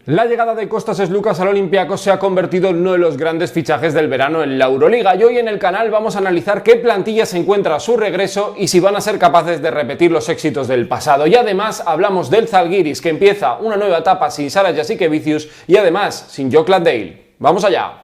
La llegada de Kostas Sloukas al Olympiacos se ha convertido en uno de los grandes fichajes del verano en la Euroliga, y hoy en el canal vamos a analizar qué plantilla se encuentra a su regreso y si van a ser capaces de repetir los éxitos del pasado. Y además hablamos del Zalgiris, que empieza una nueva etapa sin Sara Jasikevicius y además sin Jock Landale. ¡Vamos allá!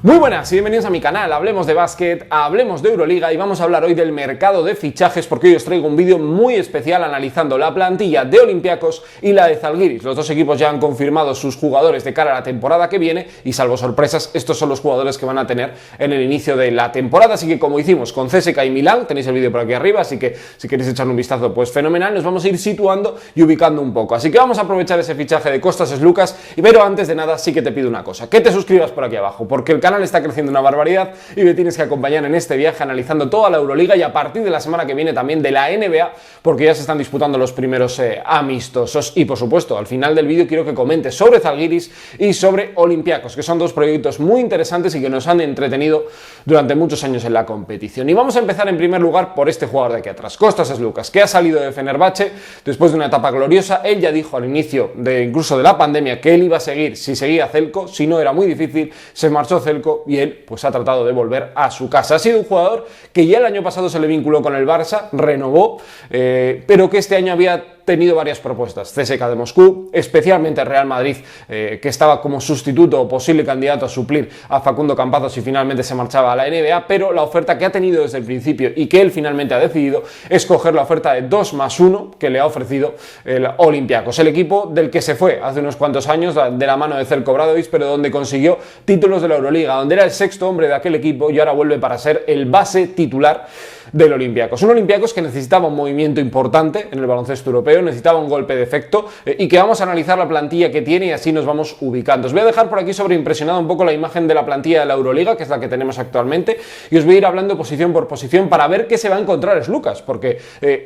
Muy buenas y bienvenidos a mi canal. Hablemos de básquet, hablemos de Euroliga y vamos a hablar hoy del mercado de fichajes, porque hoy os traigo un vídeo muy especial analizando la plantilla de Olympiacos y la de Zalgiris. Los dos equipos ya han confirmado sus jugadores de cara a la temporada que viene y, salvo sorpresas, estos son los jugadores que van a tener en el inicio de la temporada. Así que, como hicimos con CSKA y Milán, tenéis el vídeo por aquí arriba, así que si queréis echarle un vistazo, pues fenomenal. Nos vamos a ir situando y ubicando un poco. Así que vamos a aprovechar ese fichaje de Kostas Sloukas, pero antes de nada sí que te pido una cosa, que te suscribas por aquí abajo, porque el canal está creciendo una barbaridad y me tienes que acompañar en este viaje analizando toda la Euroliga y a partir de la semana que viene también de la NBA, porque ya se están disputando los primeros amistosos. Y por supuesto, al final del vídeo quiero que comentes sobre Zalgiris y sobre Olympiacos, que son dos proyectos muy interesantes y que nos han entretenido durante muchos años en la competición. Y vamos a empezar en primer lugar por este jugador de aquí atrás, Kostas Sloukas, que ha salido de Fenerbahce después de una etapa gloriosa. Él ya dijo al inicio incluso de la pandemia que él iba a seguir si seguía Zeljko, si no era muy difícil, se marchó Zeljko y él pues ha tratado de volver a su casa. Ha sido un jugador que ya el año pasado se le vinculó con el Barça, renovó, pero que este año había tenido varias propuestas, CSKA de Moscú, especialmente el Real Madrid, que estaba como sustituto o posible candidato a suplir a Facundo Campazzo si finalmente se marchaba a la NBA, pero la oferta que ha tenido desde el principio y que él finalmente ha decidido es coger la oferta de 2+1 que le ha ofrecido el Olympiacos, el equipo del que se fue hace unos cuantos años de la mano de Zeljko Obradović, pero donde consiguió títulos de la Euroliga, donde era el sexto hombre de aquel equipo y ahora vuelve para ser el base titular del Olympiacos. Un Olympiacos que necesitaba un movimiento importante en el baloncesto europeo, necesitaba un golpe de efecto y que vamos a analizar la plantilla que tiene y así nos vamos ubicando. Os voy a dejar por aquí sobreimpresionada un poco la imagen de la plantilla de la Euroliga, que es la que tenemos actualmente, y os voy a ir hablando posición por posición para ver qué se va a encontrar Sloukas, porque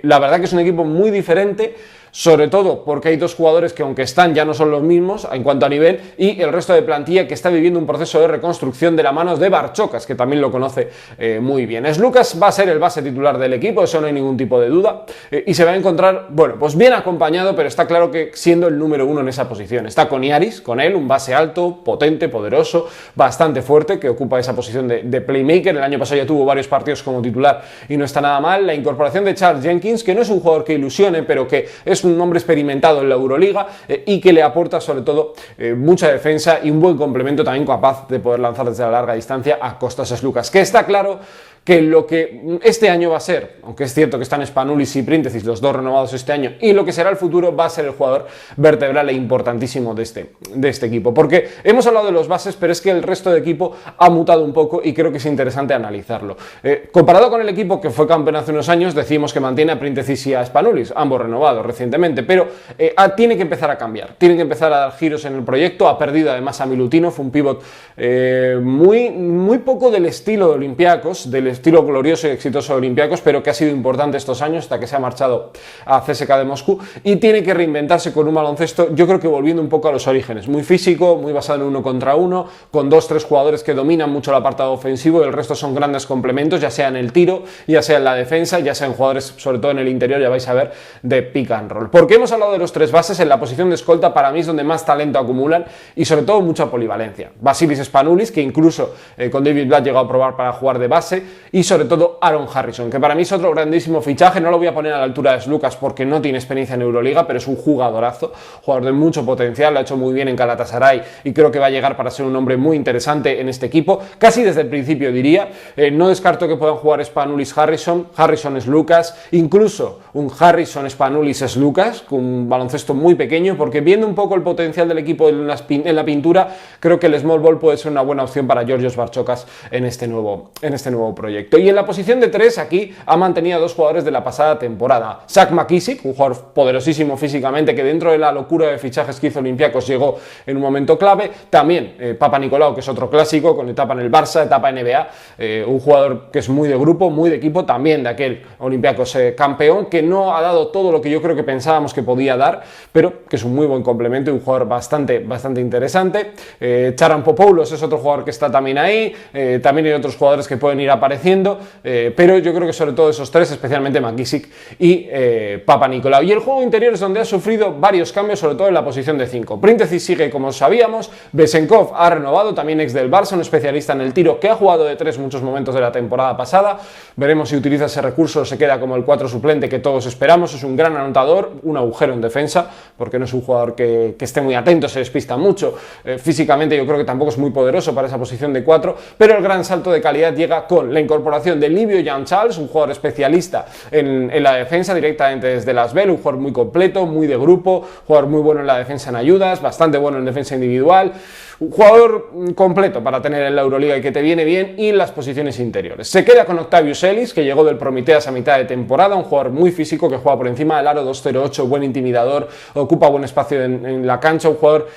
la verdad que es un equipo muy diferente, sobre todo porque hay dos jugadores que, aunque están, ya no son los mismos en cuanto a nivel, y el resto de plantilla que está viviendo un proceso de reconstrucción de la mano de Barchokas, que también lo conoce muy bien. Sloukas va a ser el base titular del equipo, eso no hay ningún tipo de duda, y se va a encontrar, bueno, pues bien acompañado, pero está claro que siendo el número uno en esa posición. Está con Iaris, con él, un base alto, potente, poderoso, bastante fuerte, que ocupa esa posición de playmaker. El año pasado ya tuvo varios partidos como titular y no está nada mal. La incorporación de Charles Jenkins, que no es un jugador que ilusione, pero que es un hombre experimentado en la Euroliga y que le aporta sobre todo mucha defensa y un buen complemento, también capaz de poder lanzar desde la larga distancia a Kostas Sloukas, que está claro que lo que este año va a ser, aunque es cierto que están Spanoulis y Príntesis, los dos renovados este año, y lo que será el futuro va a ser el jugador vertebral e importantísimo de este equipo, porque hemos hablado de los bases, pero es que el resto de equipo ha mutado un poco y creo que es interesante analizarlo. Comparado con el equipo que fue campeón hace unos años, decimos que mantiene a Príntesis y a Spanoulis, ambos renovados recientemente, pero tiene que empezar a cambiar, tiene que empezar a dar giros en el proyecto. Ha perdido además a Milutinov, fue un pivot muy poco del estilo de Olympiacos, del estilo glorioso y exitoso de Olympiacos, pero que ha sido importante estos años hasta que se ha marchado a CSKA de Moscú, y tiene que reinventarse con un baloncesto, yo creo que volviendo un poco a los orígenes, muy físico, muy basado en 1 contra 1, con 2-3 jugadores que dominan mucho el apartado ofensivo, y el resto son grandes complementos, ya sea en el tiro, ya sea en la defensa, ya sea en jugadores, sobre todo en el interior, ya vais a ver, de pick and roll. Porque hemos hablado de los tres bases, en la posición de escolta para mí es donde más talento acumulan y sobre todo mucha polivalencia. Vasilis Spanoulis, que incluso con David Blatt llegó a probar para jugar de base, y sobre todo Aaron Harrison, que para mí es otro grandísimo fichaje. No lo voy a poner a la altura de Sloukas porque no tiene experiencia en Euroliga, pero es un jugadorazo, jugador de mucho potencial, lo ha hecho muy bien en Galatasaray y creo que va a llegar para ser un hombre muy interesante en este equipo, casi desde el principio diría. No descarto que puedan jugar Spanoulis Harrison, Harrison Sloukas, incluso un Harrison Spanoulis Sloukas, con un baloncesto muy pequeño, porque viendo un poco el potencial del equipo en la pintura, creo que el small ball puede ser una buena opción para Georgios Barchokas en este nuevo proyecto. Y en la posición de 3 aquí ha mantenido a dos jugadores de la pasada temporada. Zach McKissic, un jugador poderosísimo físicamente, que dentro de la locura de fichajes que hizo Olympiacos llegó en un momento clave. También Papanikolaou, que es otro clásico, con etapa en el Barça, etapa NBA, un jugador que es muy de grupo, muy de equipo, también de aquel Olympiacos campeón, que no ha dado todo lo que yo creo que pensábamos que podía dar, pero que es un muy buen complemento y un jugador bastante interesante. Charan Popoulos es otro jugador que está también ahí. También hay otros jugadores que pueden ir apareciendo apareciendo, pero yo creo que sobre todo esos tres, especialmente McKissic y Papanikolaou. Y el juego interior es donde ha sufrido varios cambios, sobre todo en la posición de 5. Printeci sigue como sabíamos, Besenkov ha renovado, también ex del Barça, un especialista en el tiro que ha jugado de 3 muchos momentos de la temporada pasada. Veremos si utiliza ese recurso o se queda como el 4 suplente que todos esperamos. Es un gran anotador, un agujero en defensa, porque no es un jugador que esté muy atento, se despista mucho. Físicamente yo creo que tampoco es muy poderoso para esa posición de 4, pero el gran salto de calidad llega con la incorporación de Livio Jean-Charles, un jugador especialista en la defensa directamente desde las Asbel, un jugador muy completo, muy de grupo, jugador muy bueno en la defensa en ayudas, bastante bueno en defensa individual. Un jugador completo para tener en la Euroliga y que te viene bien, y en las posiciones interiores. Se queda con Octavius Ellis, que llegó del Prometeas a mitad de temporada, un jugador muy físico que juega por encima del aro, 2'08", buen intimidador, ocupa buen espacio en la cancha, un jugador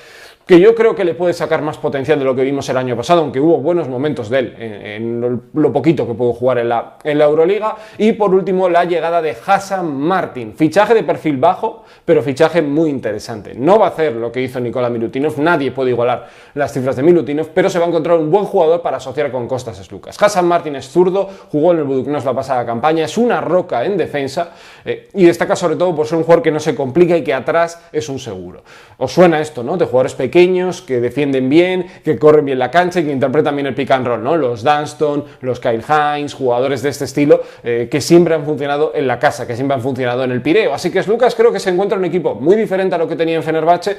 que yo creo que le puede sacar más potencial de lo que vimos el año pasado, aunque hubo buenos momentos de él en lo poquito que pudo jugar en la Euroliga. Y por último, la llegada de Hassan Martin, fichaje de perfil bajo, pero fichaje muy interesante. No va a hacer lo que hizo Nikola Milutinov, nadie puede igualar las cifras de Milutinov, pero se va a encontrar un buen jugador para asociar con Kostas Sloukas. Hassan Martin es zurdo, jugó en el Budućnost la pasada campaña, es una roca en defensa y destaca sobre todo por ser un jugador que no se complica y que atrás es un seguro. Os suena esto, ¿no? De jugadores pequeños, que defienden bien, que corren bien la cancha y que interpretan bien el pick and roll, ¿no? Los Dunston, los Kyle Hines, jugadores de este estilo que siempre han funcionado en la casa, que siempre han funcionado en el Pireo. Así que Sloukas creo que se encuentra en un equipo muy diferente a lo que tenía en Fenerbahce,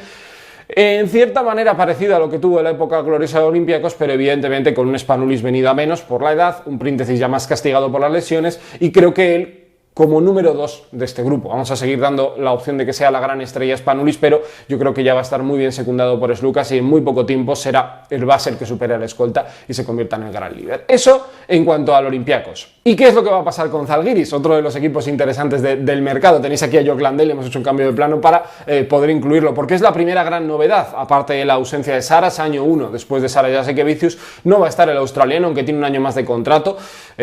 en cierta manera parecido a lo que tuvo en la época gloriosa de Olympiacos, pero evidentemente con un Spanulis venido a menos por la edad, un Printeci ya más castigado por las lesiones, y creo que él como número 2 de este grupo. Vamos a seguir dando la opción de que sea la gran estrella Spanulis, pero yo creo que ya va a estar muy bien secundado por Sloukas y en muy poco tiempo será el base que supere al escolta y se convierta en el gran líder. Eso en cuanto al Olympiacos. ¿Y qué es lo que va a pasar con Zalgiris? Otro de los equipos interesantes del mercado. Tenéis aquí a Jock Landale, hemos hecho un cambio de plano para poder incluirlo, porque es la primera gran novedad, aparte de la ausencia de Saras, año 1 después de Sara Jasikevicius, no va a estar el australiano, aunque tiene un año más de contrato.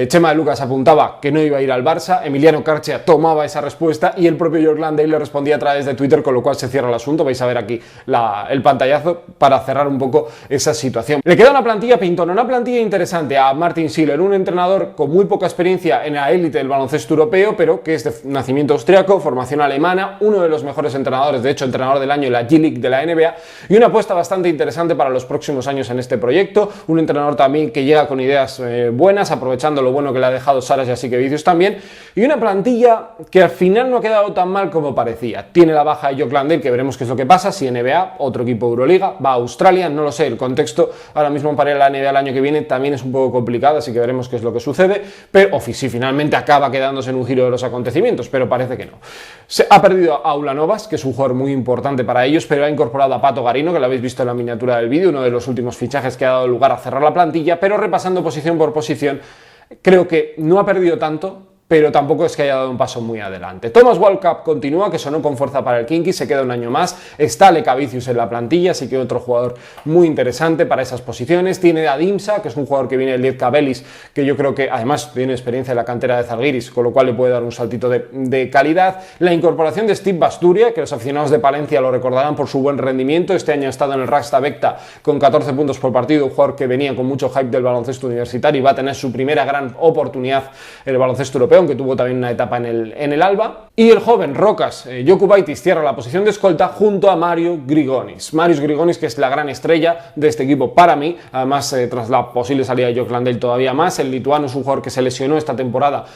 Chema de Lucas apuntaba que no iba a ir al Barça, Emiliano Carchia tomaba esa respuesta y el propio Jock Landale le respondía a través de Twitter, con lo cual se cierra el asunto. Vais a ver aquí el pantallazo para cerrar un poco esa situación. Le queda una plantilla pintona, una plantilla interesante a Martin Schiller, un entrenador con muy poca experiencia en la élite del baloncesto europeo, pero que es de nacimiento austriaco, formación alemana, uno de los mejores entrenadores, de hecho entrenador del año en la G-League de la NBA, y una apuesta bastante interesante para los próximos años en este proyecto. Un entrenador también que llega con ideas buenas, aprovechando lo bueno que le ha dejado Saras Jasikevicius también, y una plantilla que al final no ha quedado tan mal como parecía. Tiene la baja de Jock Landale, que veremos qué es lo que pasa, si NBA, otro equipo de Euroliga, va a Australia, no lo sé, el contexto ahora mismo para ir a la NBA el año que viene también es un poco complicado, así que veremos qué es lo que sucede, pero si finalmente acaba quedándose en un giro de los acontecimientos, pero parece que no. Se ha perdido a Ulanovas, que es un jugador muy importante para ellos, pero ha incorporado a Pato Garino, que lo habéis visto en la miniatura del vídeo, uno de los últimos fichajes que ha dado lugar a cerrar la plantilla, pero repasando posición por posición, creo que no ha perdido tanto, pero tampoco es que haya dado un paso muy adelante. Thomas Walkup continúa, que sonó con fuerza para el Kinky, se queda un año más. Está Lekavicius en la plantilla, así que otro jugador muy interesante para esas posiciones. Tiene a Dimsa, que es un jugador que viene del Liezka Belis, que yo creo que además tiene experiencia en la cantera de Zalgiris, con lo cual le puede dar un saltito de calidad. La incorporación de Steve Basturia, que los aficionados de Palencia lo recordarán por su buen rendimiento. Este año ha estado en el Raksta Bekta con 14 puntos por partido, un jugador que venía con mucho hype del baloncesto universitario y va a tener su primera gran oportunidad en el baloncesto europeo, aunque tuvo también una etapa en el Alba. Y el joven Rokas Jokubaitis cierra la posición de escolta junto a Mario Grigonis. Marius Grigonis, que es la gran estrella de este equipo para mí, además tras la posible salida de Jock Landale todavía más. El lituano es un jugador que se lesionó esta temporada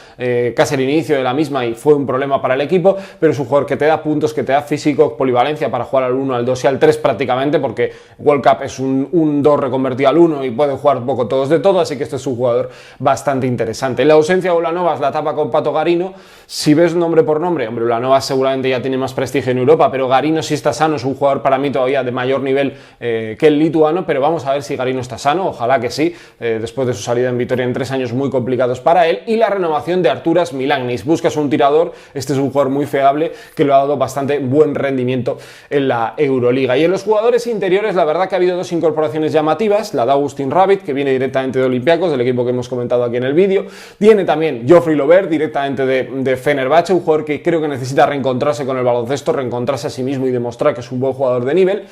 casi al inicio de la misma y fue un problema para el equipo, pero es un jugador que te da puntos, que te da físico, polivalencia para jugar al 1, al 2 y al 3 prácticamente, porque World Cup es un 2 reconvertido al 1 y puede jugar un poco todos de todo, así que este es un jugador bastante interesante. La ausencia de Ulanovas la tapa con Pato Garino. Si ves nombre por nombre, hombre, Ulanovas seguramente ya tiene más prestigio en Europa, pero Garino, si está sano, es un jugador para mí todavía de mayor nivel que el lituano, pero vamos a ver si Garino está sano, ojalá que sí, después de su salida en Vitoria en 3 años muy complicados para él. Y la renovación de Arturas Milagnis. Buscas un tirador, este es un jugador muy fiable que lo ha dado bastante buen rendimiento en la Euroliga. Y en los jugadores interiores, la verdad que ha habido 2 incorporaciones llamativas, la de Agustín Rabbit, que viene directamente de Olympiacos, del equipo que hemos comentado aquí en el vídeo. Tiene también Joffrey Lobel, Zuber, directamente de Fenerbahce, un jugador que creo que necesita reencontrarse con el baloncesto, reencontrarse a sí mismo y demostrar que es un buen jugador de nivel.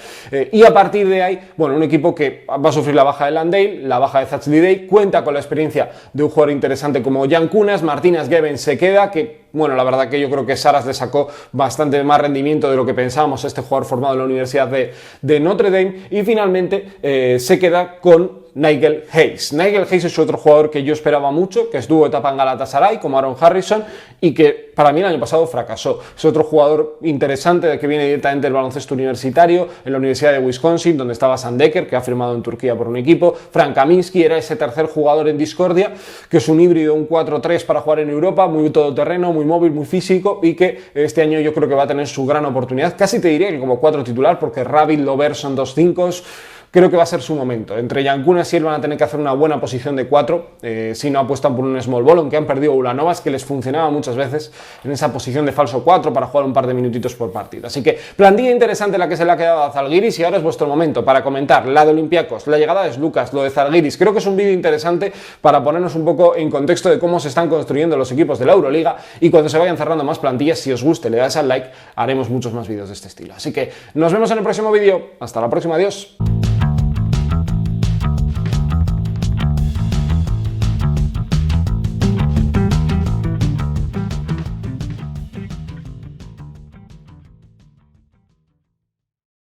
Y a partir de ahí, bueno, un equipo que va a sufrir la baja de Landale, la baja de Thatch Day, cuenta con la experiencia de un jugador interesante como Jan Kunas, Martínez Geben se queda, que bueno, la verdad que yo creo que Saras le sacó bastante más rendimiento de lo que pensábamos, este jugador formado en la Universidad de Notre Dame, y finalmente se queda con Nigel Hayes. Nigel Hayes es otro jugador que yo esperaba mucho, que estuvo etapa en Galatasaray como Aaron Harrison y que para mí el año pasado fracasó. Es otro jugador interesante que viene directamente del baloncesto universitario, en la Universidad de Wisconsin, donde estaba Sandeker, que ha firmado en Turquía por un equipo. Frank Kaminsky era ese tercer jugador en Discordia, que es un híbrido, un 4-3 para jugar en Europa, muy todoterreno, muy móvil, muy físico, y que este año yo creo que va a tener su gran oportunidad. Casi te diría que como 4 titular, porque Rabbit, Lover son 2-5. Creo que va a ser su momento. Entre Yankunas y él van a tener que hacer una buena posición de 4, si no apuestan por un small ball, aunque han perdido Ulanovas, que les funcionaba muchas veces en esa posición de falso 4 para jugar un par de minutitos por partido. Así que plantilla interesante la que se le ha quedado a Zalgiris, y ahora es vuestro momento para comentar la de Olympiacos, la llegada de Lucas, lo de Zalgiris. Creo que es un vídeo interesante para ponernos un poco en contexto de cómo se están construyendo los equipos de la Euroliga, y cuando se vayan cerrando más plantillas, si os guste, le dais al like, haremos muchos más vídeos de este estilo. Así que nos vemos en el próximo vídeo. Hasta la próxima, adiós.